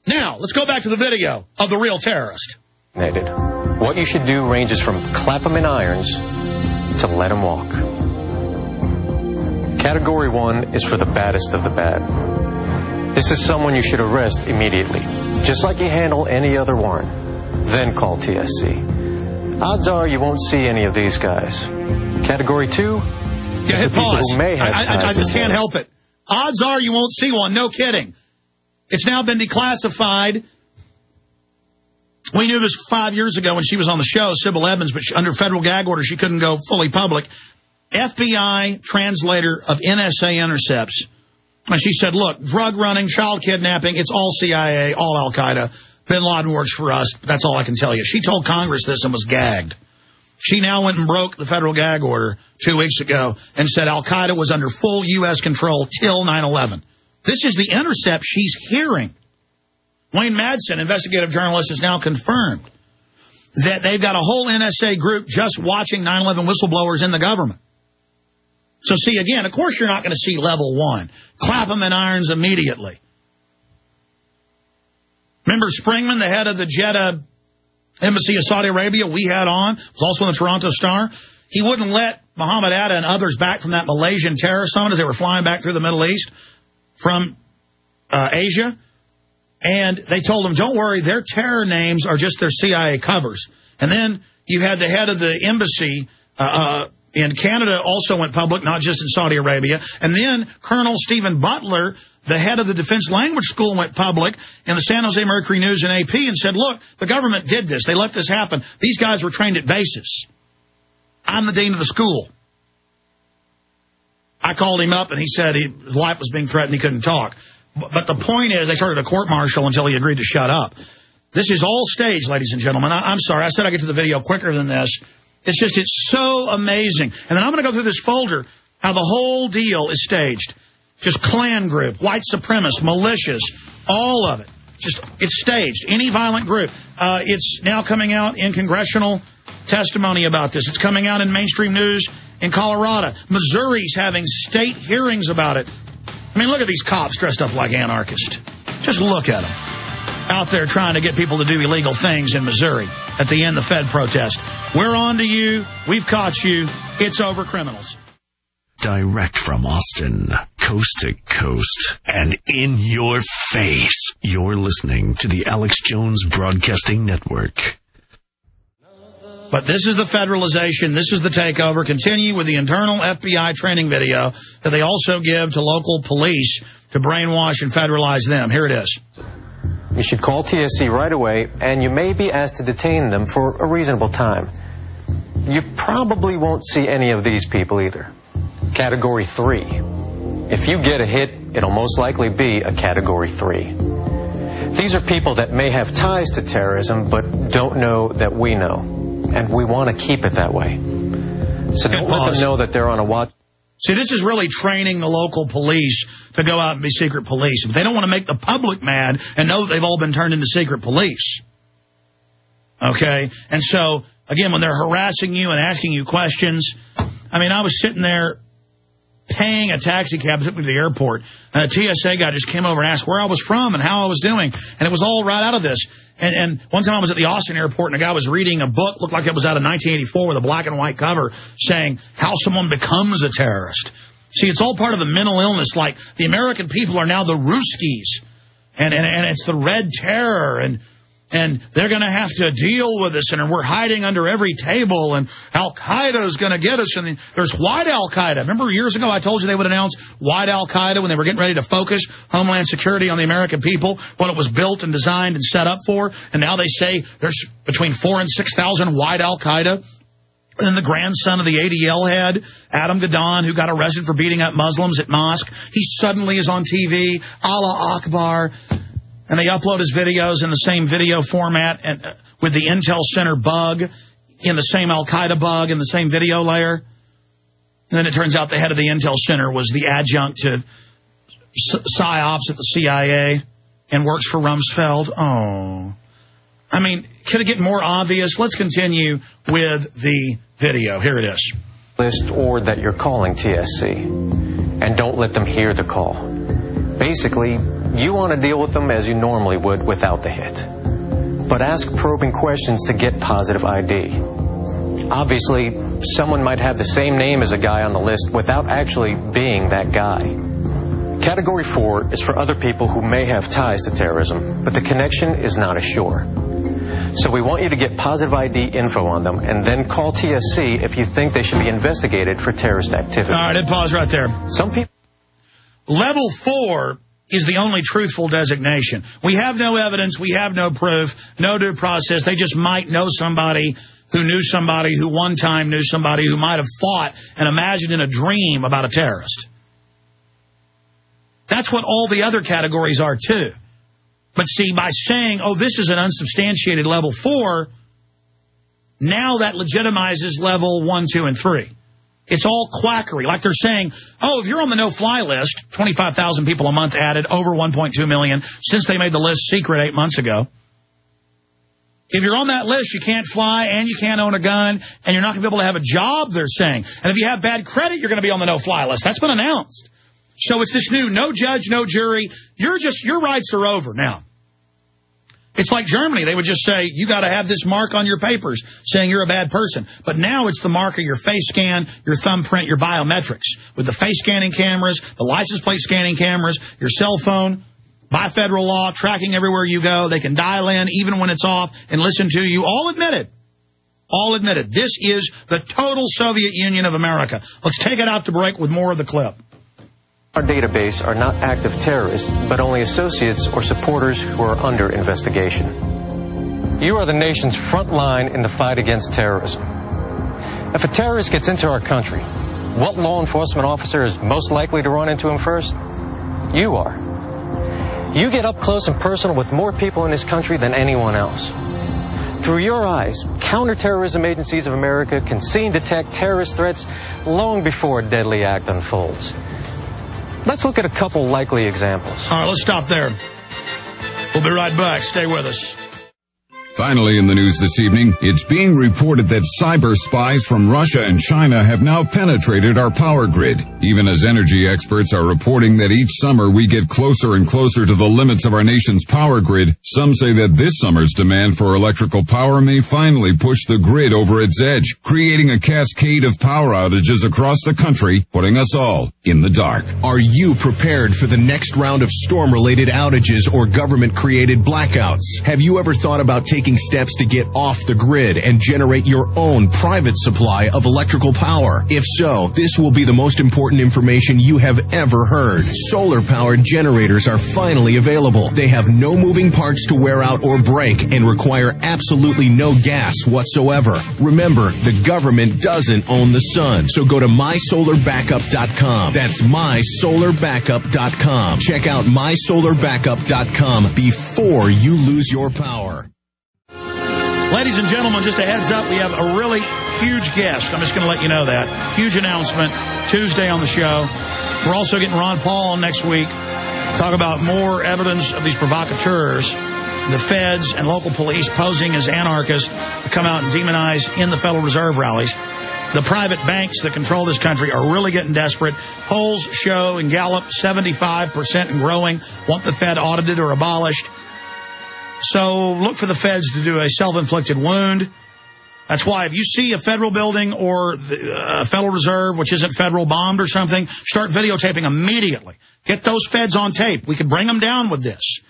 Now, let's go back to the video of the real terrorist. What you should do ranges from clap them in irons to let them walk. Category 1 is for the baddest of the bad. This is someone you should arrest immediately, just like you handle any other warrant. Then call TSC. Odds are you won't see any of these guys. Category 2? Yeah, hit pause. I just can't help it. Odds are you won't see one. No kidding. It's now been declassified. We knew this 5 years ago when she was on the show, Sybil Evans, but under federal gag order, she couldn't go fully public. FBI translator of NSA intercepts. And she said, look, drug running, child kidnapping, it's all CIA, all Al-Qaeda. Bin Laden works for us. That's all I can tell you. She told Congress this and was gagged. She now went and broke the federal gag order 2 weeks ago and said Al-Qaeda was under full U.S. control till 9/11. This is the intercept she's hearing. Wayne Madsen, investigative journalist, has now confirmed that they've got a whole NSA group just watching 9/11 whistleblowers in the government. So see, again, of course you're not going to see level 1. Clap them in irons immediately. Remember Springman, the head of the Jeddah Embassy of Saudi Arabia we had on, was also in the Toronto Star. He wouldn't let Mohammed Atta and others back from that Malaysian terror summit as they were flying back through the Middle East from Asia. And they told him, don't worry, their terror names are just their CIA covers. And then you had the head of the embassy in Canada also went public, not just in Saudi Arabia. And then Colonel Stephen Butler, the head of the Defense Language School, went public in the San Jose Mercury News and AP and said, look, the government did this. They let this happen. These guys were trained at bases. I'm the dean of the school. I called him up and he said his life was being threatened. He couldn't talk. But the point is, they started a court-martial until he agreed to shut up. This is all staged, ladies and gentlemen. I'm sorry. I said I'd get to the video quicker than this. It's so amazing. And then I'm going to go through this folder, how the whole deal is staged. Just Klan group, white supremacists, militias, all of it. It's staged. Any violent group. It's now coming out in congressional testimony about this. It's coming out in mainstream news in Colorado. Missouri's having state hearings about it. I mean, look at these cops dressed up like anarchists. Just look at them. Out there trying to get people to do illegal things in Missouri at the end of the Fed protest. We're on to you. We've caught you. It's over, criminals. Direct from Austin, coast to coast, and in your face. You're listening to the Alex Jones Broadcasting Network. But this is the federalization. This is the takeover. Continue with the internal FBI training video that they also give to local police to brainwash and federalize them. Here it is. You should call TSC right away, and you may be asked to detain them for a reasonable time. You probably won't see any of these people either. Category 3. If you get a hit, it'll most likely be a Category 3. These are people that may have ties to terrorism, but don't know that we know. And we want to keep it that way. So don't let them know that they're on a watch. See, this is really training the local police to go out and be secret police. They don't want to make the public mad and know that they've all been turned into secret police. Okay? And so, again, when they're harassing you and asking you questions, I mean, I was sitting there paying a taxi cab, took me to the airport, and a TSA guy just came over and asked where I was from and how I was doing. And it was all right out of this. And one time I was at the Austin airport, and a guy was reading a book, looked like it was out of 1984 with a black and white cover, saying how someone becomes a terrorist. See, it's all part of the mental illness. Like, the American people are now the Ruskies, and it's the Red Terror, and they're going to have to deal with us, and we're hiding under every table, and Al-Qaeda's going to get us, and there's white Al-Qaeda. Remember years ago I told you they would announce white Al-Qaeda when they were getting ready to focus Homeland Security on the American people, what it was built and designed and set up for, and now they say there's between 4,000 and 6,000 white Al-Qaeda. And then the grandson of the ADL head, Adam Gadon, who got arrested for beating up Muslims at mosque, he suddenly is on TV, Allah Akbar. And they upload his videos in the same video format and with the Intel Center bug, in the same Al-Qaeda bug, in the same video layer. And then it turns out the head of the Intel Center was the adjunct to PsyOps at the CIA and works for Rumsfeld. Oh. I mean, could it get more obvious? Let's continue with the video. Here it is. List or that you're calling TSC. And don't let them hear the call. Basically, you want to deal with them as you normally would without the hit. But ask probing questions to get positive ID. Obviously, someone might have the same name as a guy on the list without actually being that guy. Category 4 is for other people who may have ties to terrorism, but the connection is not as sure. So we want you to get positive ID info on them and then call TSC if you think they should be investigated for terrorist activity. All right, pause right there. Some people... Level 4 is the only truthful designation. We have no evidence. We have no proof, no due process. They just might know somebody who knew somebody who one time knew somebody who might have thought and imagined in a dream about a terrorist. That's what all the other categories are, too. But see, by saying, oh, this is an unsubstantiated level 4, now that legitimizes level 1, 2, and 3. It's all quackery. Like they're saying, oh, if you're on the no-fly list, 25,000 people a month added, over 1.2 million since they made the list secret 8 months ago. If you're on that list, you can't fly and you can't own a gun and you're not going to be able to have a job, they're saying. And if you have bad credit, you're going to be on the no-fly list. That's been announced. So it's this new no judge, no jury. Your rights are over now. It's like Germany. They would just say, you got to have this mark on your papers saying you're a bad person. But now it's the mark of your face scan, your thumbprint, your biometrics. With the face scanning cameras, the license plate scanning cameras, your cell phone, by federal law, tracking everywhere you go. They can dial in even when it's off and listen to you. All admitted. All admitted. This is the total Soviet Union of America. Let's take it out to break with more of the clip. Our database are not active terrorists, but only associates or supporters who are under investigation. You are the nation's front line in the fight against terrorism. If a terrorist gets into our country, what law enforcement officer is most likely to run into him first? You are. You get up close and personal with more people in this country than anyone else. Through your eyes, counterterrorism agencies of America can see and detect terrorist threats long before a deadly act unfolds. Let's look at a couple likely examples. All right, let's stop there. We'll be right back. Stay with us. Finally in the news this evening, it's being reported that cyber spies from Russia and China have now penetrated our power grid. Even as energy experts are reporting that each summer we get closer and closer to the limits of our nation's power grid, some say that this summer's demand for electrical power may finally push the grid over its edge, creating a cascade of power outages across the country, putting us all in the dark. Are you prepared for the next round of storm-related outages or government-created blackouts? Have you ever thought about taking steps to get off the grid and generate your own private supply of electrical power? If so, this will be the most important information you have ever heard. Solar-powered generators are finally available. They have no moving parts to wear out or break and require absolutely no gas whatsoever. Remember, the government doesn't own the sun, so go to mysolarbackup.com. That's mysolarbackup.com. Check out mysolarbackup.com before you lose your power. Ladies and gentlemen, just a heads up, we have a really huge guest. I'm just going to let you know that. Huge announcement Tuesday on the show. We're also getting Ron Paul on next week. Talk about more evidence of these provocateurs, the feds and local police posing as anarchists to come out and demonize in the Federal Reserve rallies. The private banks that control this country are really getting desperate. Polls show in Gallup 75% and growing want the Fed audited or abolished. So look for the feds to do a self-inflicted wound. That's why if you see a federal building or a Federal Reserve, which isn't federal, bombed or something, start videotaping immediately. Get those feds on tape. We can bring them down with this.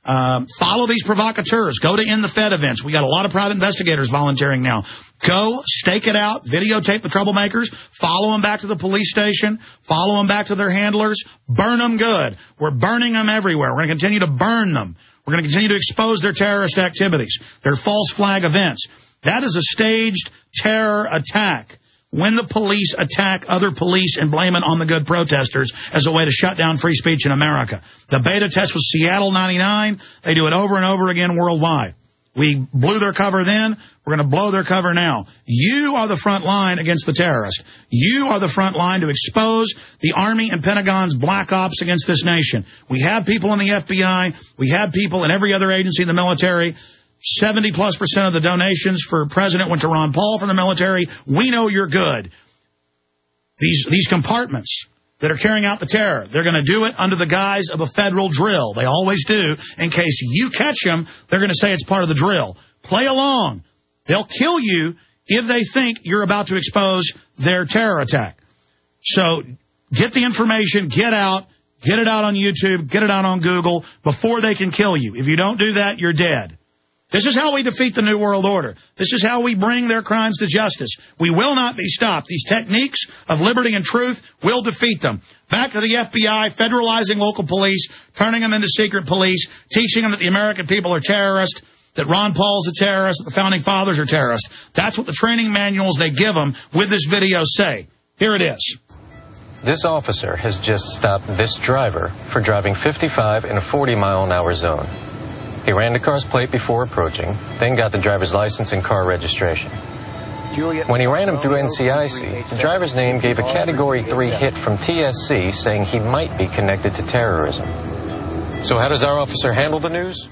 Follow these provocateurs. Go to In the Fed events. We got a lot of private investigators volunteering now. Go, stake it out, videotape the troublemakers, follow them back to the police station, follow them back to their handlers, burn them good. We're burning them everywhere. We're going to continue to burn them. We're going to continue to expose their terrorist activities, their false flag events. That is a staged terror attack. When the police attack other police and blame it on the good protesters as a way to shut down free speech in America. The beta test was Seattle 99. They do it over and over again worldwide. We blew their cover then. We're going to blow their cover now. You are the front line against the terrorist. You are the front line to expose the Army and Pentagon's black ops against this nation. We have people in the FBI. We have people in every other agency in the military. 70+% of the donations for president went to Ron Paul from the military. We know you're good. These compartments that are carrying out the terror. They're going to do it under the guise of a federal drill. They always do. In case you catch them, they're going to say it's part of the drill. Play along. They'll kill you if they think you're about to expose their terror attack. So get the information, get it out on YouTube, get it out on Google before they can kill you. If you don't do that, you're dead. This is how we defeat the New World Order. This is how we bring their crimes to justice. We will not be stopped. These techniques of liberty and truth will defeat them. Back to the FBI, federalizing local police, turning them into secret police, teaching them that the American people are terrorists, that Ron Paul's a terrorist, that the Founding Fathers are terrorists. That's what the training manuals they give them with this video say. Here it is. This officer has just stopped this driver for driving 55 in a 40-mile-an-hour zone. He ran the car's plate before approaching, then got the driver's license and car registration. When he ran him through NCIC, the driver's name gave a Category 3 hit from TSC saying he might be connected to terrorism. So how does our officer handle the news?